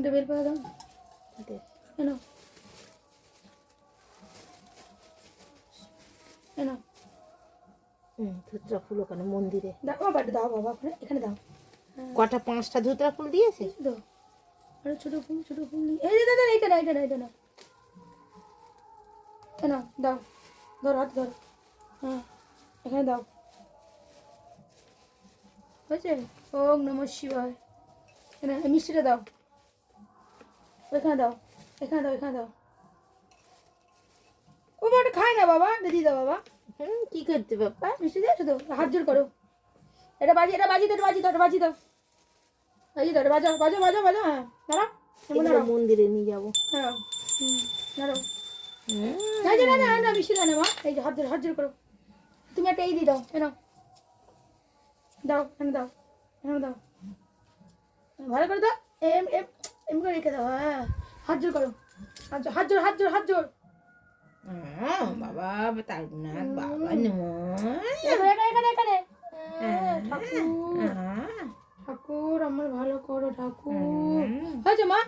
ওটা বের করে দাও কেন কেন ধুতরা ফুল ওখানে মন্দিরে দাও বাবা দাও বাবা এখানে দাও কটা 5টা ধুতরা ফুল দিয়েছে দাও আরে ছোট ফুল এই দাদা এইটা না কেন দাও ধর হাত ধর হ্যাঁ এখানে দাও হয়েছে ওম নমঃ শিবায় এখানে মিষ্টিটা দাও এখানে দাও ও বাবা খায় না বাবা দিয়ে দাও বাবা কি করতে বাবা মিষ্টি দিয়েছো তো হাত জোর করো এটা বাজি দাও বাজাও হ্যাঁ দাঁড়াও মন্দিরে নিয়ে যাবো হ্যাঁ দাঁড়াও না মিষ্টি দাও না মা এই যে হাত জোর করো তুমি একটা এই দিয়ে দাও দাও এখানে দাও ভালো করে দাও এম করে রেখে দাও হ্যাঁ হাত জোর করো হাত জোর বাবা তার না বাবা এখানে ঠাকুর আমার ভালো করো ঠাকুর হয়েছে মা